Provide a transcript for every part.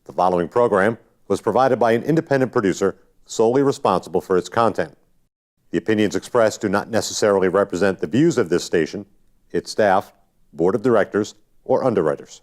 The following program was provided by an independent producer solely responsible for its content. The opinions expressed do not necessarily represent the views of this station, its staff, board of directors, or underwriters.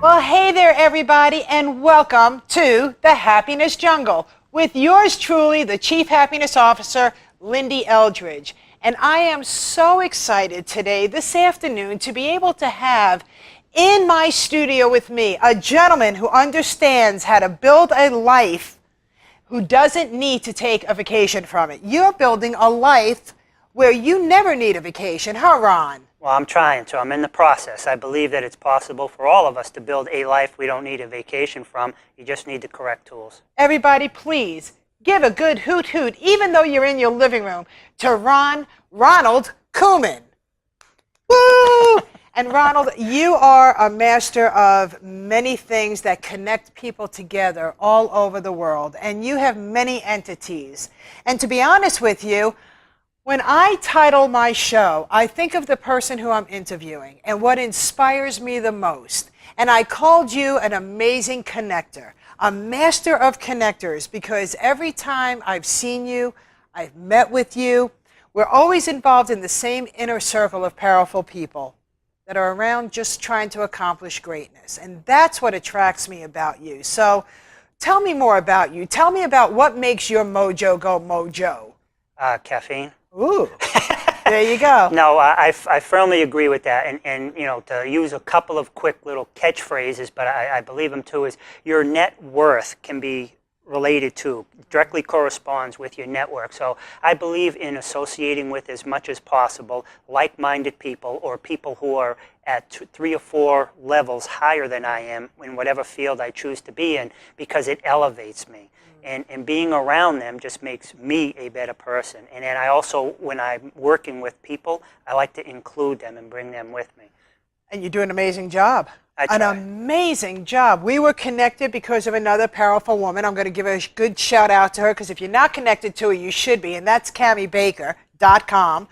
Well, hey there, everybody, and welcome to the Happiness Jungle with yours truly, the Chief Happiness Officer, Lyn-Dee Eldridge. And I am so excited today, this afternoon, to be able to have in my studio with me a gentleman who understands how to build a life who doesn't need to take a vacation from it. You're building a life where you never need a vacation, huh, Ron? Well, I'm trying to. I'm in the process. I believe that it's possible for all of us to build a life we don't need a vacation from. You just need the correct tools. Everybody, please give a good hoot hoot, even though you're in your living room, to Ronald Couming. Woo! And Ronald, you are a master of many things that connect people together all over the world, and you have many entities. And to be honest with you, when I title my show, I think of the person who I'm interviewing and what inspires me the most. And I called you an amazing connector, a master of connectors, because every time I've seen you, I've met with you, we're always involved in the same inner circle of powerful people that are around just trying to accomplish greatness. And that's what attracts me about you. So tell me more about you. Tell me about what makes your mojo go mojo. Caffeine. Ooh, there you go. No, I firmly agree with that. And you know, to use a couple of quick little catchphrases, but I believe them too, is your net worth can be related to, directly corresponds with your network. So I believe in associating with, as much as possible, like-minded people or people who are at 3 or 4 levels higher than I am in whatever field I choose to be in, because it elevates me. And being around them just makes me a better person. And then I also, when I'm working with people, I like to include them and bring them with me. And you do an amazing job. I try. An amazing job. We were connected because of another powerful woman. I'm going to give a good shout out to her, because if you're not connected to her, you should be. And that's CamiBaker.com,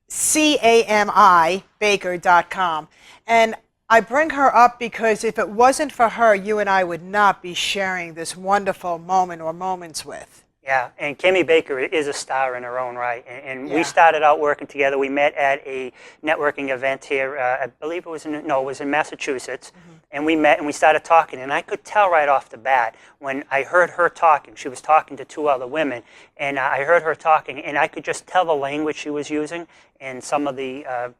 CAMI Baker.com. And I bring her up because if it wasn't for her, you and I would not be sharing this wonderful moment or moments with. Yeah, and Kimmy Baker is a star in her own right. And Yeah. we started out working together. We met at a networking event here. I believe it was in Massachusetts. Mm-hmm. And we met and we started talking. And I could tell right off the bat when I heard her talking. She was talking to 2 other women. And I heard her talking. And I could just tell the language she was using and some of the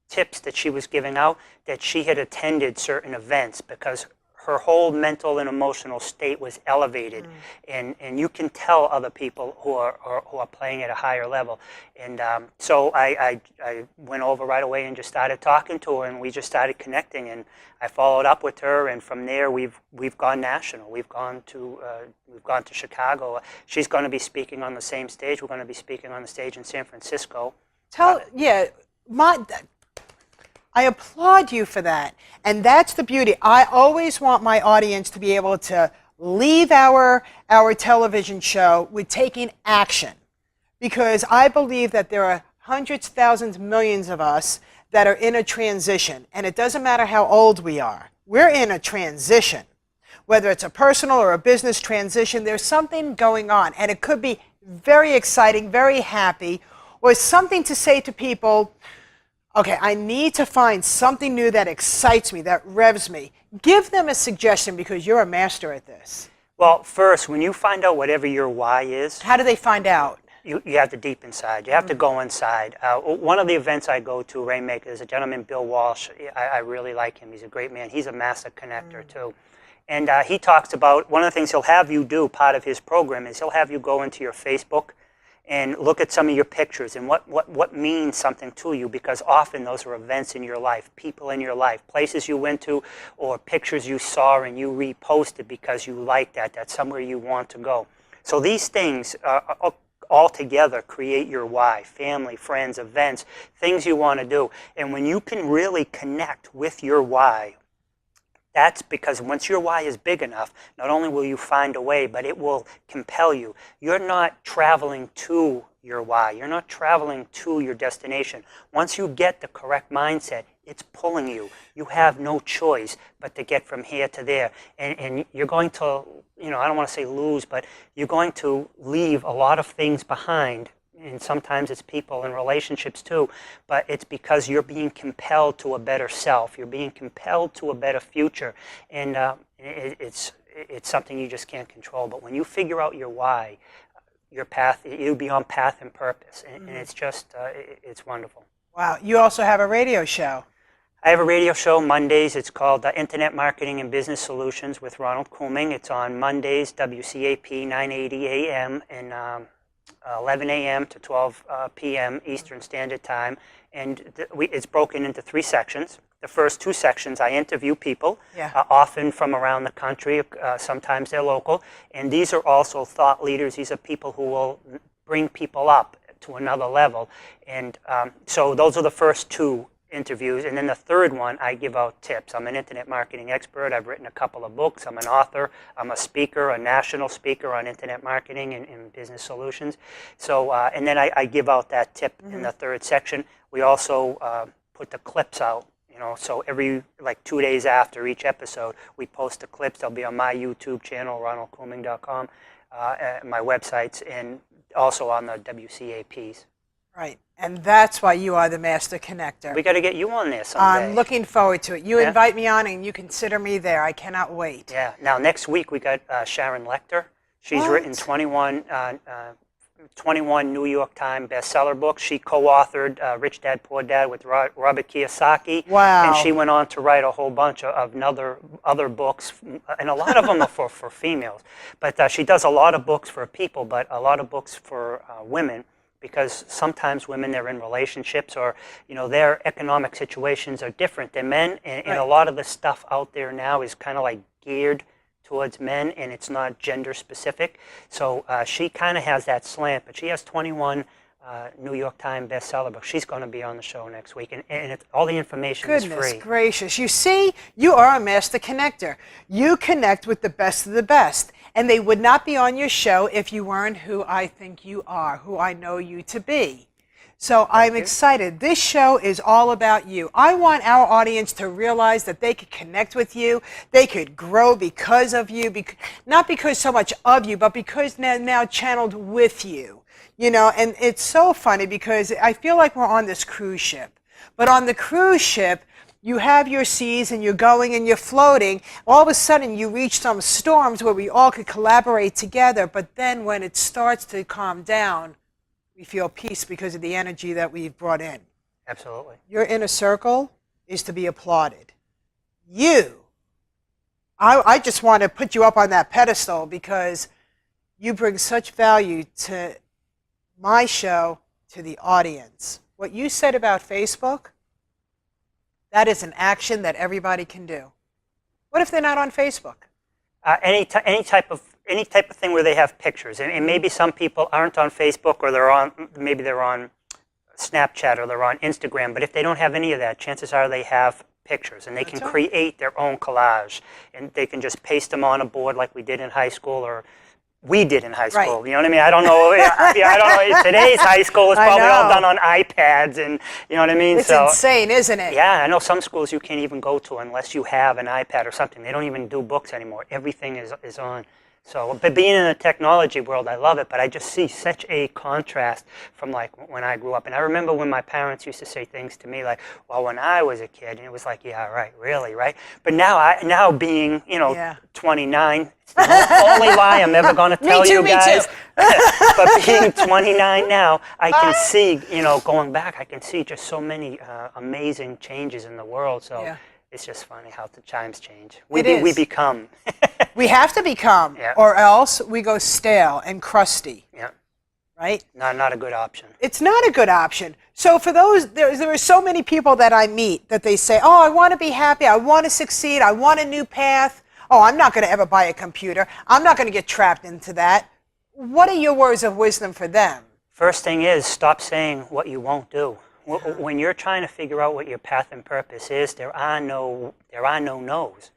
tips that she was giving out, that she had attended certain events, because her whole mental and emotional state was elevated. And you can tell other people who are playing at a higher level. And so I went over right away and just started talking to her, and we just started connecting, and I followed up with her, and from there we've gone national. We've gone to Chicago. She's going to be speaking on the same stage. We're going to be speaking on the stage in San Francisco. I applaud you for that. And that's the beauty. I always want my audience to be able to leave our television show with taking action, because I believe that there are hundreds, thousands, millions of us that are in a transition. And it doesn't matter how old we are. We're in a transition. Whether it's a personal or a business transition, there's something going on. And it could be very exciting, very happy, or something to say to people, okay, I need to find something new that excites me, that revs me. Give them a suggestion, because you're a master at this. Well, first, when you find out whatever your why is, How do they find out? you have to deep inside. You have to go inside. One of the events I go to, Rainmaker, is a gentleman, Bill Walsh. I really like him. He's a great man. He's a master connector, too. And he talks about, one of the things he'll have you do, part of his program, is he'll have you go into your Facebook and look at some of your pictures and what means something to you, because often those are events in your life, people in your life, places you went to, or pictures you saw and you reposted because you like that. That's somewhere you want to go. So these things all together create your why: family, friends, events, things you want to do. And when you can really connect with your why, that's because once your why is big enough, not only will you find a way, but it will compel you. You're not traveling to your why. You're not traveling to your destination. Once you get the correct mindset, it's pulling you. You have no choice but to get from here to there. And you're going to, I don't want to say lose, but you're going to leave a lot of things behind. And sometimes it's people and relationships too, but it's because you're being compelled to a better self. You're being compelled to a better future, and it's something you just can't control. But when you figure out your why, your path, you'll be on path and purpose, and it's just, it's wonderful. Wow. You also have a radio show. I have a radio show Mondays. It's called Internet Marketing and Business Solutions with Ronald Couming. It's on Mondays, WCAP 980 AM, and 11 a.m. to 12 p.m. Eastern Standard Time, and it's broken into 3 sections. The first 2 sections, I interview people, often from around the country, sometimes they're local, and these are also thought leaders. These are people who will bring people up to another level, and so those are the first 2 interviews, and then the third one, I give out tips. I'm an internet marketing expert. I've written a couple of books. I'm an author. I'm a speaker, a national speaker on internet marketing and business solutions. So, and then I give out that tip in the third section. We also put the clips out, so every, 2 days after each episode, we post the clips. They'll be on my YouTube channel, ronaldcouming.com, my websites, and also on the WCAPs. Right. And that's why you are the master connector. We got to get you on there someday. I'm looking forward to it. You invite me on and you consider me there. I cannot wait. Yeah. Now, next week, we got Sharon Lechter. She's written 21 New York Times bestseller books. She co-authored Rich Dad, Poor Dad with Robert Kiyosaki. Wow. And she went on to write a whole bunch of other books, and a lot of them are for females. But she does a lot of books for people, but a lot of books for women, because sometimes women, they're in relationships, or their economic situations are different than men, and a lot of the stuff out there now is kind of like geared towards men, and it's not gender specific. So she kind of has that slant, but she has 21 New York Times bestseller books. She's going to be on the show next week, and all the information is free. Goodness gracious. You see, you are a master connector. You connect with the best of the best. And they would not be on your show if you weren't who I think you are, who I know you to be. So I'm excited. This show is all about you. I want our audience to realize that they could connect with you. They could grow because of you, not because so much of you, but because they're now channeled with you. And it's so funny because I feel like we're on this cruise ship. But on the cruise ship, you have your seas and you're going and you're floating. All of a sudden you reach some storms where we all could collaborate together. But then when it starts to calm down, we feel peace because of the energy that we've brought in. Absolutely. Your inner circle is to be applauded. I just want to put you up on that pedestal because you bring such value to my show, to the audience. What you said about Facebook, that is an action that everybody can do. What if they're not on Facebook? Any type of thing where they have pictures, and maybe some people aren't on Facebook, or maybe they're on Snapchat, or they're on Instagram. But if they don't have any of that, chances are they have pictures, and they can create their own collage, and they can just paste them on a board like we did in high school, or we did in high school. Right. You know what I mean? I don't know. I don't know. Today's high school is probably all done on iPads, and you know what I mean. It's insane, isn't it? Yeah, I know some schools you can't even go to unless you have an iPad or something. They don't even do books anymore. Everything is on. So, but being in the technology world, I love it, but I just see such a contrast from when I grew up. And I remember when my parents used to say things to me like, well, when I was a kid, and it was like, yeah, right, really, right? But now being, 29, it's the only lie I'm ever going to tell you guys. But being 29 now, I can see, going back, I can see just so many amazing changes in the world. So it's just funny how the times change. We become. We have to become, or else we go stale and crusty. Yeah. right? Not a good option. It's not a good option. So for those, there are so many people that I meet that they say, oh, I want to be happy, I want to succeed, I want a new path. Oh, I'm not going to ever buy a computer. I'm not going to get trapped into that. What are your words of wisdom for them? First thing is, stop saying what you won't do. When you're trying to figure out what your path and purpose is, there are no no's.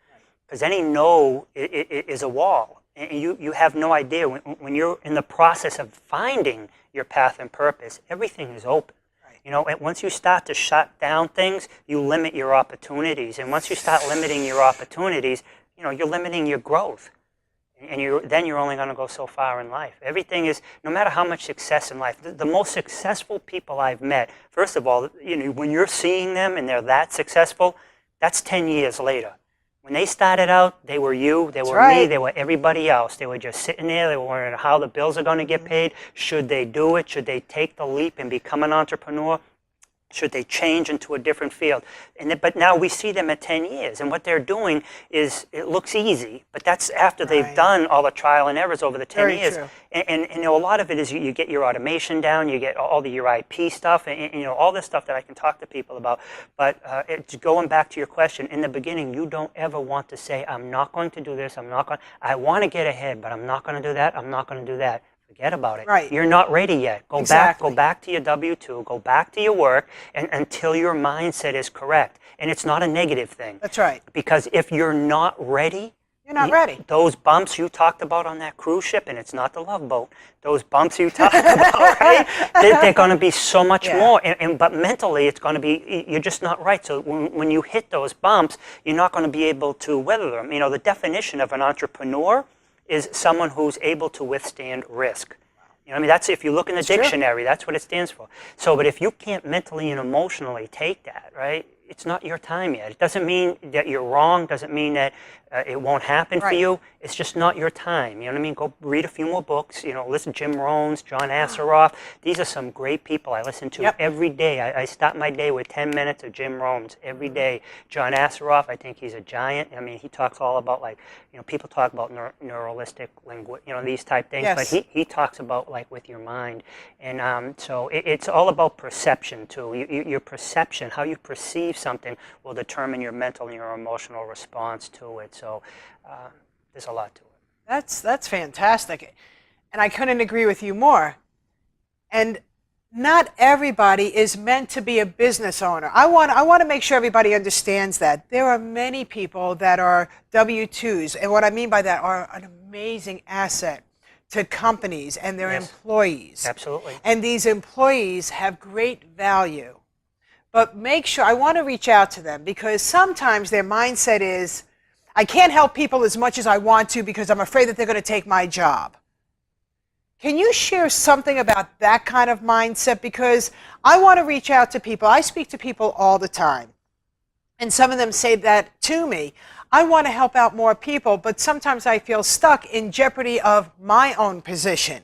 Because any no is a wall. And you have no idea. When you're in the process of finding your path and purpose, everything is open. Right. You know, and once you start to shut down things, you limit your opportunities. And once you start limiting your opportunities, you know, you're limiting your growth. And then you're only going to go so far in life. Everything is, no matter how much success in life, the most successful people I've met, first of all, you know, when you're seeing them and they're that successful, that's 10 years later. When they started out, they were you, they were me, they were everybody else. They were just sitting there, they were wondering how the bills are going to get paid. Should they do it? Should they take the leap and become an entrepreneur? Should they change into a different field? But now we see them at 10 years, and what they're doing is, it looks easy, but that's after they've done all the trial and errors over the 10 years. True. And you know, a lot of it is you get your automation down, you get all your IP stuff, and you know, all this stuff that I can talk to people about. But it's going back to your question, in the beginning, you don't ever want to say, I'm not going to do this, I want to get ahead, but I'm not going to do that, I'm not going to do that. Forget about it. Right. You're not ready yet. Go back to your W-2, go back to your work, and until your mindset is correct. And it's not a negative thing. That's right. Because if you're not ready, you're not ready. Those bumps you talked about on that cruise ship, and it's not the Love Boat, those bumps you talked about, right? They're going to be so much more. But mentally, it's going to be, you're just not right. So when you hit those bumps, you're not going to be able to weather them. You know, the definition of an entrepreneur is someone who's able to withstand risk. You know, I mean, that's, if you look in the dictionary, that's what it stands for. So, but if you can't mentally and emotionally take that, right, it's not your time yet. It doesn't mean that you're wrong, doesn't mean that it won't happen for you. It's just not your time. You know what I mean? Go read a few more books, you know, listen to Jim Rohns, John Assaraf. These are some great people I listen to every day. I start my day with 10 minutes of Jim Rohns every day. John Assaraf, I think he's a giant. I mean, he talks all about, like, you know, people talk about neuralistic language, you know, these type things, but he talks about, like, with your mind. And so it's all about perception, too. Your perception, how you perceive something, will determine your mental and your emotional response to it. So there's a lot to it. That's fantastic. And I couldn't agree with you more. And not everybody is meant to be a business owner. I want to make sure everybody understands that. There are many people that are W-2s, and what I mean by that are an amazing asset to companies and their employees. Absolutely. And these employees have great value. But make sure, I want to reach out to them, because sometimes their mindset is, I can't help people as much as I want to because I'm afraid that they're going to take my job. Can you share something about that kind of mindset? Because I want to reach out to people. I speak to people all the time. And some of them say that to me. I want to help out more people, but sometimes I feel stuck in jeopardy of my own position.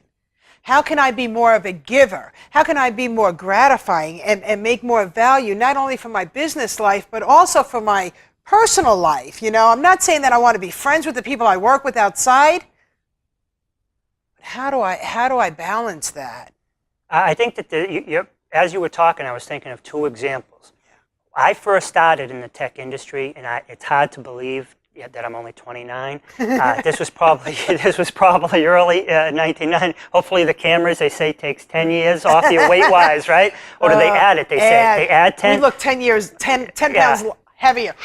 How can I be more of a giver? How can I be more gratifying and make more value, not only for my business life, but also for my personal life? You know, I'm not saying that I want to be friends with the people I work with outside. But how do I balance that? I think that as you were talking, I was thinking of two examples. I first started in the tech industry, and it's hard to believe that I'm only 29. This was probably early 1990. Hopefully the cameras, they say, takes 10 years off you weight-wise, right? Or do they add it? They say they add 10. We look 10 pounds heavier.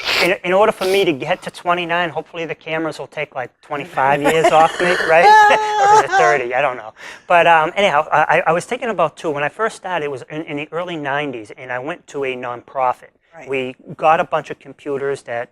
In order for me to get to 29, hopefully the cameras will take like 25 years off me, right? Or is it 30? I don't know. But anyhow, I was thinking about two. When I first started, it was in the early 90s, and I went to a nonprofit. Right. We got a bunch of computers that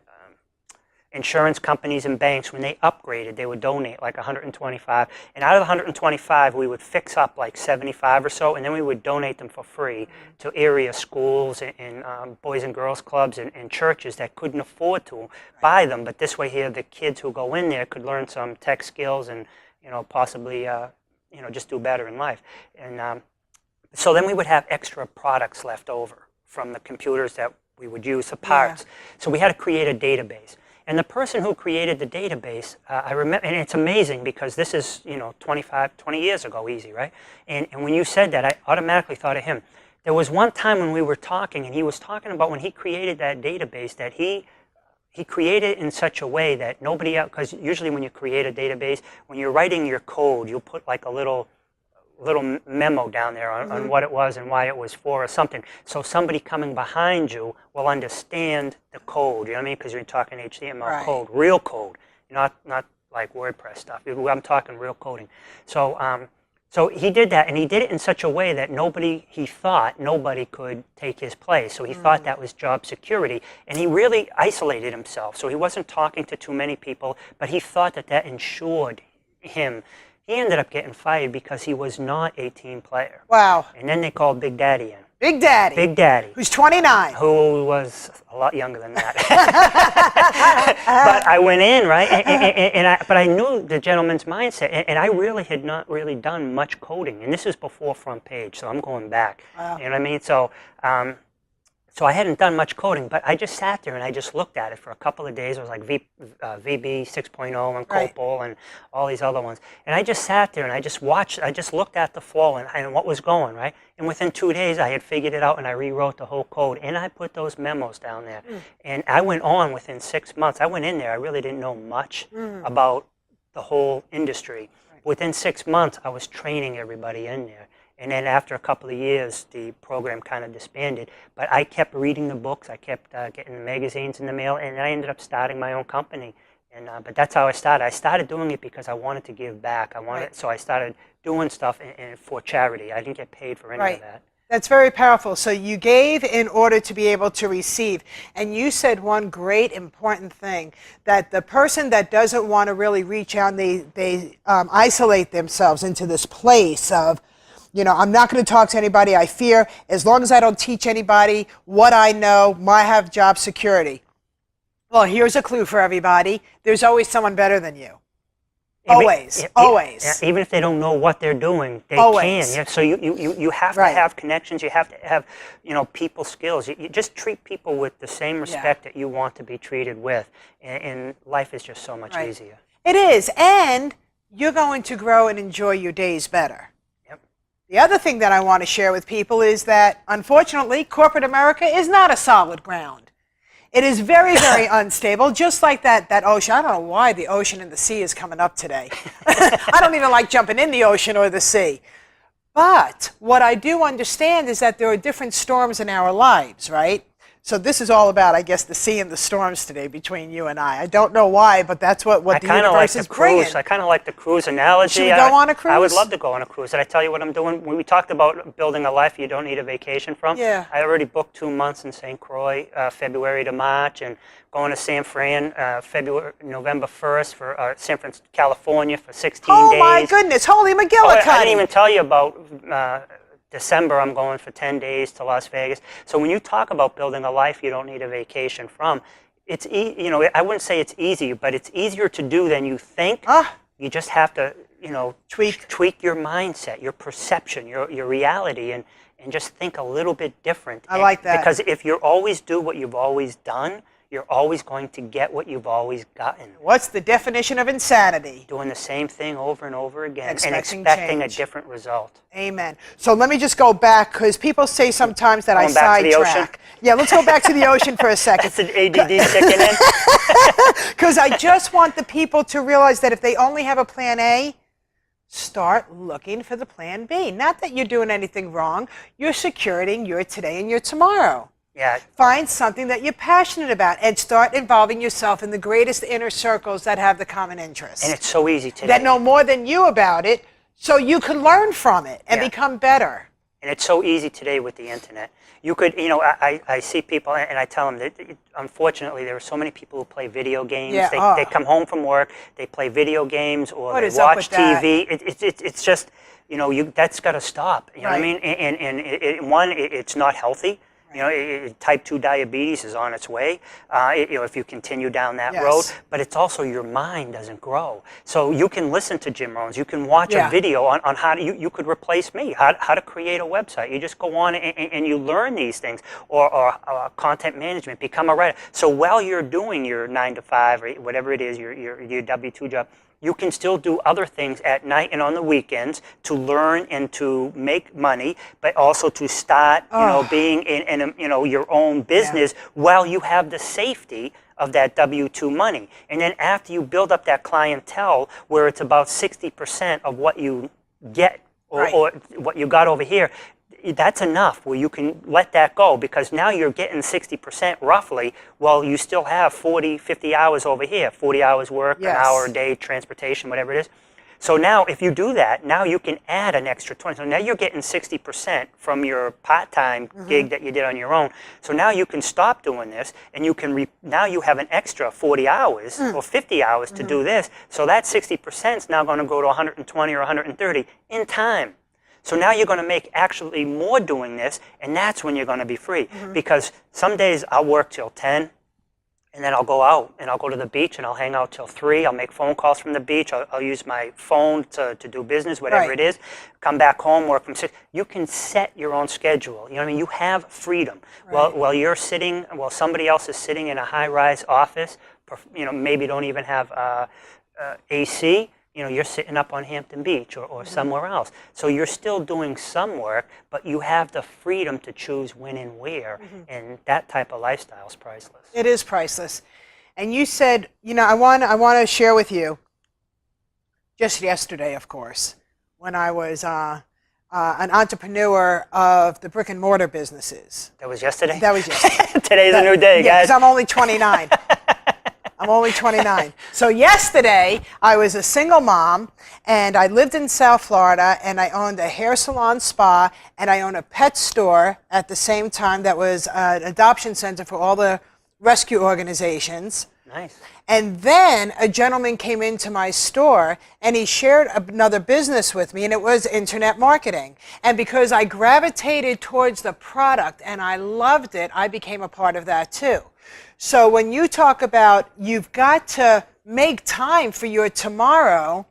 insurance companies and banks, when they upgraded, they would donate like 125. And out of the 125, we would fix up like 75 or so, and then we would donate them for free to area schools and boys and girls clubs and churches that couldn't afford to buy them. But this way here, the kids who go in there could learn some tech skills and, you know, possibly, you know, just do better in life. And so then we would have extra products left over from the computers that we would use, the parts. So we had to create a database. And the person who created the database, I remember, and it's amazing because this is, 20 years ago, easy, right? And when you said that, I automatically thought of him. There was one time when we were talking, and he was talking about when he created that database, that he created it in such a way that nobody else, because usually when you create a database, when you're writing your code, you'll put like a little memo down there on what it was and why it was for or something. So somebody coming behind you will understand the code, you know what I mean? Because you're talking HTML code, real code, not like WordPress stuff. I'm talking real coding. So he did that, and he did it in such a way that he thought nobody could take his place. So he thought that was job security, and he really isolated himself. So he wasn't talking to too many people, but he thought that ensured him. He ended up getting fired because he was not a team player. Wow. And then they called Big Daddy in. Big Daddy. Big Daddy. Who's 29. Who was a lot younger than that. But I went in, right? But I knew the gentleman's mindset, and I really had not really done much coding. And this is before Front Page, so I'm going back. Wow. You know what I mean? So I hadn't done much coding, but I just sat there and I just looked at it for a couple of days. It was like VB 6.0 and Copal and all these other ones. And I just sat there and I just looked at the flow and what was going, right? And within 2 days, I had figured it out and I rewrote the whole code. And I put those memos down there. And I went on within 6 months. I went in there, I really didn't know much about the whole industry. Within 6 months, I was training everybody in there. And then after a couple of years, the program kind of disbanded. But I kept reading the books. I kept getting the magazines in the mail, and I ended up starting my own company. And but that's how I started. I started doing it because I wanted to give back. So I started doing stuff for charity. I didn't get paid for any of that. That's very powerful. So you gave in order to be able to receive. And you said one great important thing, that the person that doesn't want to really reach out, they isolate themselves into this place of, I'm not going to talk to anybody. I fear, as long as I don't teach anybody what I know, I have job security. Well, here's a clue for everybody. There's always someone better than you. Always. Even if they don't know what they're doing, they can. Yeah, so you have to have connections. You have to have, people skills. You just treat people with the same respect that you want to be treated with. And life is just so much easier. It is. And you're going to grow and enjoy your days better. The other thing that I want to share with people is that, unfortunately, corporate America is not a solid ground. It is very, very unstable, just like that ocean. I don't know why the ocean and the sea is coming up today. I don't even like jumping in the ocean or the sea. But what I do understand is that there are different storms in our lives, right? So this is all about, I guess, the sea and the storms today between you and I. I don't know why, but that's what the universe is bringing. I kind of like the cruise analogy. Should we go on a cruise? I would love to go on a cruise. Did I tell you what I'm doing? When we talked about building a life you don't need a vacation from, I already booked 2 months in St. Croix, February to March, and going to San Fran, November 1st for San Francisco, California for 16 days. Oh my goodness, holy McGillicuddy. I didn't even tell you about December, I'm going for 10 days to Las Vegas. So when you talk about building a life you don't need a vacation from, it's I wouldn't say it's easy, but it's easier to do than you think. You just have to, tweak your mindset, your perception, your reality, and just think a little bit different. I like that. Because if you always do what you've always done, you're always going to get what you've always gotten. What's the definition of insanity? Doing the same thing over and over again and expecting a different result. Amen. So let me just go back, because people say sometimes that I sidetrack. Yeah, let's go back to the ocean for a second. That's an ADD kicking in. Because I just want the people to realize that if they only have a plan A, start looking for the plan B. Not that you're doing anything wrong. You're securing your today and your tomorrow. Yeah. Find something that you're passionate about and start involving yourself in the greatest inner circles that have the common interest. And it's so easy today. That know more than you about it, so you can learn from it and become better. And it's so easy today with the internet. You could, I see people and I tell them that unfortunately there are so many people who play video games. Yeah. They come home from work, they play video games or What they is up watch with that? TV. It's just, that's got to stop. You know what I mean? And it's not healthy. You know, type 2 diabetes is on its way, you know, if you continue down that Yes. road. But it's also your mind doesn't grow. So you can listen to Jim Rohn's. You can watch Yeah. a video on how to, you could replace me, how to create a website. You just go on and you learn these things, or content management, become a writer. So while you're doing your 9 to 5 or whatever it is, your W-2 job, you can still do other things at night and on the weekends to learn and to make money, but also to start, you know, being in a, you know, your own business while you have the safety of that W-2 money. And then after you build up that clientele where it's about 60% of what you get or what you got over here, that's enough where you can let that go, because now you're getting 60% roughly, while you still have 40, 50 hours over here, 40 hours work, Yes. an hour a day, transportation, whatever it is. So now if you do that, now you can add an extra 20. So now you're getting 60% from your part-time gig that you did on your own. So now you can stop doing this, and you can now you have an extra 40 hours or 50 hours to do this. So that 60% is now going to go to 120 or 130 in time. So now you're going to make actually more doing this, and that's when you're going to be free. Because some days I'll work till 10, and then I'll go out, and I'll go to the beach, and I'll hang out till 3. I'll make phone calls from the beach. I'll use my phone to do business, whatever Right. it is. Come back home, work from 6. You can set your own schedule. You know what I mean? You have freedom. Right. While you're sitting, while somebody else is sitting in a high-rise office, you know, maybe don't even have AC, you know, you're sitting up on Hampton Beach or somewhere else. So you're still doing some work, but you have the freedom to choose when and where, and that type of lifestyle is priceless. It is priceless. And you said, you know, I want to share with you, just yesterday, of course, when I was an entrepreneur of the brick and mortar businesses. That was yesterday? That was yesterday. Today's a new day, Yeah, guys. because I'm only 29. I'm only 29. So yesterday, I was a single mom, and I lived in South Florida, and I owned a hair salon spa, and I owned a pet store at the same time that was an adoption center for all the rescue organizations. Nice. And then a gentleman came into my store, and he shared another business with me, and it was internet marketing. And because I gravitated towards the product and I loved it, I became a part of that too. So when you talk about you've got to make time for your tomorrow,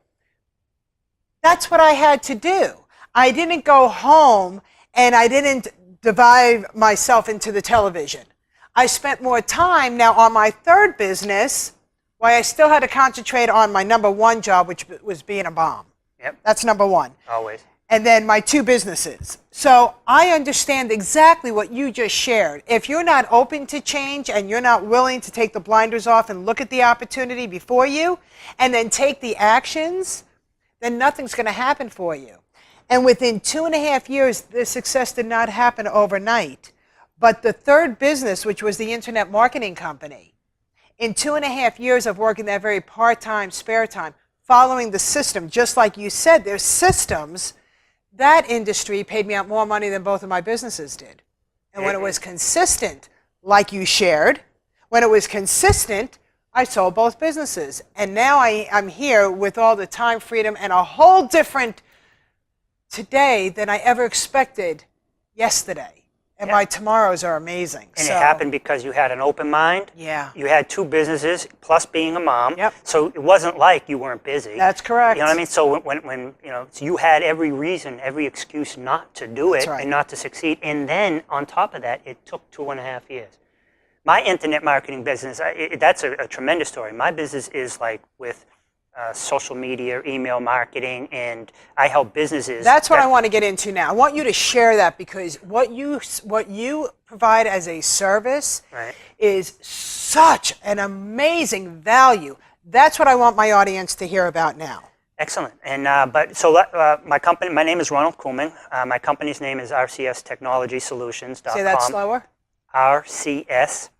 that's what I had to do. I didn't go home and I didn't divide myself into the television. I spent more time now on my third business, while I still had to concentrate on my number one job, which was being a mom. Yep. That's number one. Always. And then my 2 businesses. So I understand exactly what you just shared. If you're not open to change and you're not willing to take the blinders off and look at the opportunity before you and then take the actions, then nothing's going to happen for you. And within 2.5 years, the success did not happen overnight. But the third business, which was the internet marketing company, in 2.5 years of working that very part-time, spare time, following the system, just like you said, there's systems. That industry paid me out more money than both of my businesses did. And when it was consistent, like you shared, when it was consistent, I sold both businesses. And now I'm here with all the time, freedom, and a whole different today than I ever expected yesterday. And my tomorrows are amazing. And it happened because you had an open mind. Yeah. You had 2 businesses plus being a mom. Yep. So it wasn't like you weren't busy. That's correct. You know what I mean? So when you know, so you had every reason, every excuse not to do it right. and not to succeed. And then on top of that, it took 2.5 years. My internet marketing business, that's a tremendous story. My business is like with social media, email marketing, and I help businesses. That's what I want to get into now. I want you to share that, because what you provide as a service Right. is such an amazing value. That's what I want my audience to hear about now. Excellent. And my company, my name is Ronald Couming. My company's name is rcstechnologysolutions.com. Say that slower. rcstechnologysolutions.com.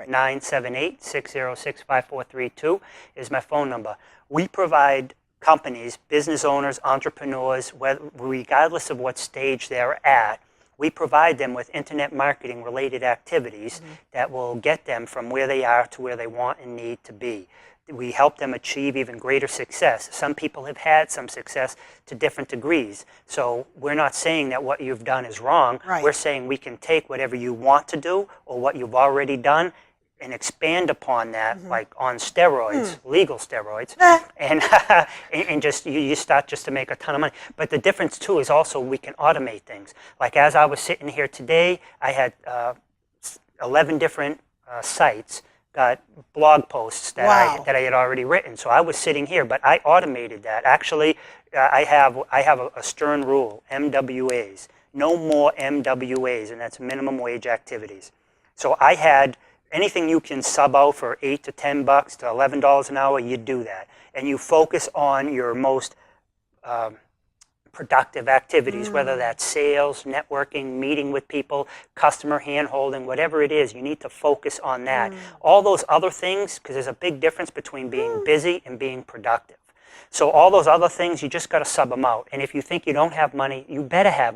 978-606-5432 is my phone number. We provide companies, business owners, entrepreneurs, regardless of what stage they're at, we provide them with internet marketing related activities that will get them from where they are to where they want and need to be. we help them achieve even greater success. Some people have had some success to different degrees. So we're not saying that what you've done is wrong. Right. We're saying we can take whatever you want to do or what you've already done and expand upon that, like on steroids, legal steroids, and just you start just to make a ton of money. But the difference too is also we can automate things. Like as I was sitting here today, I had 11 different sites got blog posts that I had already written. So I was sitting here, but I automated that. Actually, I have a stern rule: MWAs, no more MWAs, and that's minimum wage activities. So I had anything you can sub out for $8 to $10 to $11 an hour, you do that, and you focus on your most productive activities, whether that's sales, networking, meeting with people, customer hand-holding, whatever it is, you need to focus on that. All those other things, because there's a big difference between being busy and being productive. So all those other things, you just got to sub them out. And if you think you don't have money, you better have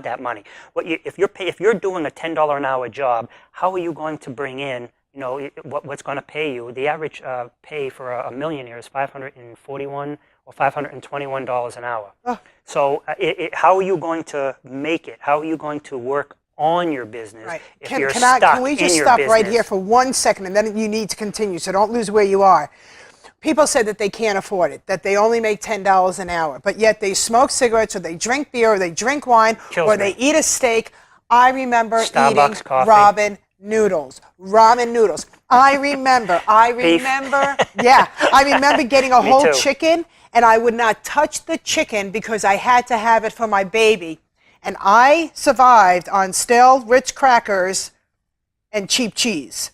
that money. If you're doing a $10 an hour job, how are you going to bring in, what's going to pay you? The average pay for a millionaire is $541 or $521 an hour. So how are you going to make it? How are you going to work on your business if you're stuck can we just in your stop business? right here for 1 second, and then you need to continue, so don't lose where you are. People say that they can't afford it, that they only make $10 an hour, but yet they smoke cigarettes, or they drink beer, or they drink wine, or they eat a steak. I remember Starbucks eating coffee. ramen noodles. I remember, yeah, I remember getting a whole too. chicken, and I would not touch the chicken because I had to have it for my baby. And I survived on stale Ritz crackers and cheap cheese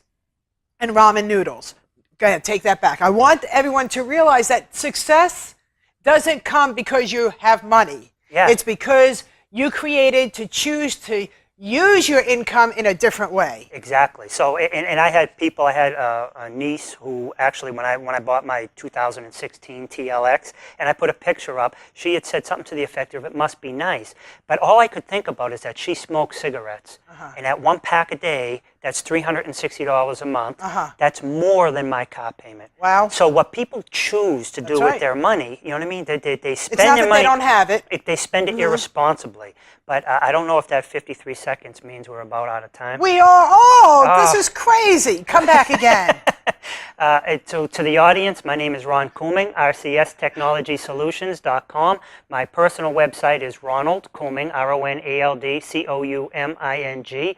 and ramen noodles. Go ahead, take that back. I want everyone to realize that success doesn't come because you have money. Yeah. It's because you created to choose to use your income in a different way. Exactly. So, and I had people. I had a niece who actually, when I bought my 2016 TLX, and I put a picture up, she had said something to the effect of, "It must be nice." But all I could think about is that she smokes cigarettes, and at one pack a day, that's $360 a month. That's more than my car payment. Wow. So what people choose to do with their money, you know what I mean? They spend It's not their that money. they don't have it. They spend it irresponsibly. But I don't know if that 53 seconds means we're about out of time. We are, this is crazy. Come back again. So to the audience, my name is Ron Couming, rcstechnologysolutions.com. My personal website is Ronald Couming, RONALDCOUMING.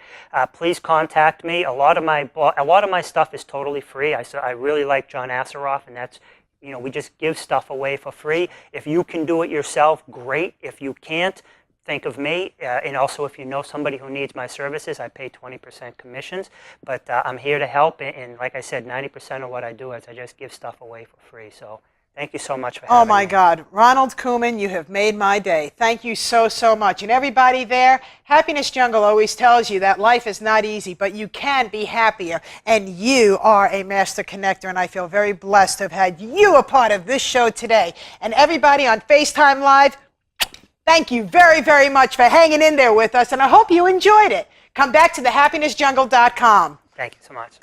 Please contact me. A lot of my stuff is totally free. I really like John Asseroff, and that's, we just give stuff away for free. If you can do it yourself, great. If you can't, think of me, and also if you know somebody who needs my services, I pay 20% commissions, but I'm here to help, and like I said, 90% of what I do is I just give stuff away for free. So thank you so much for having me. Oh my God, Ronald Couming, you have made my day. Thank you so, so much. And everybody there, Happiness Jungle always tells you that life is not easy, but you can be happier, and you are a master connector, and I feel very blessed to have had you a part of this show today. And everybody on FaceTime Live, thank you very, very much for hanging in there with us, and I hope you enjoyed it. Come back to thehappinessjungle.com. Thank you so much.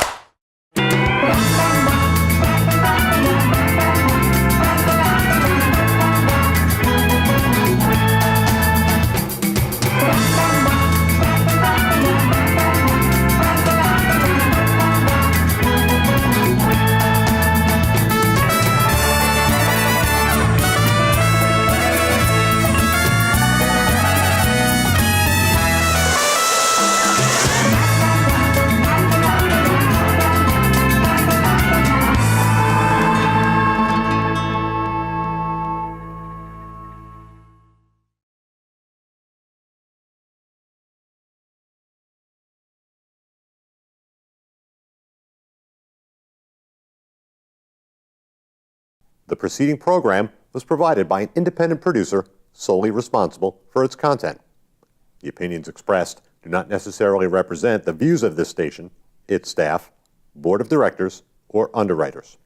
The preceding program was provided by an independent producer solely responsible for its content. The opinions expressed do not necessarily represent the views of this station, its staff, board of directors, or underwriters.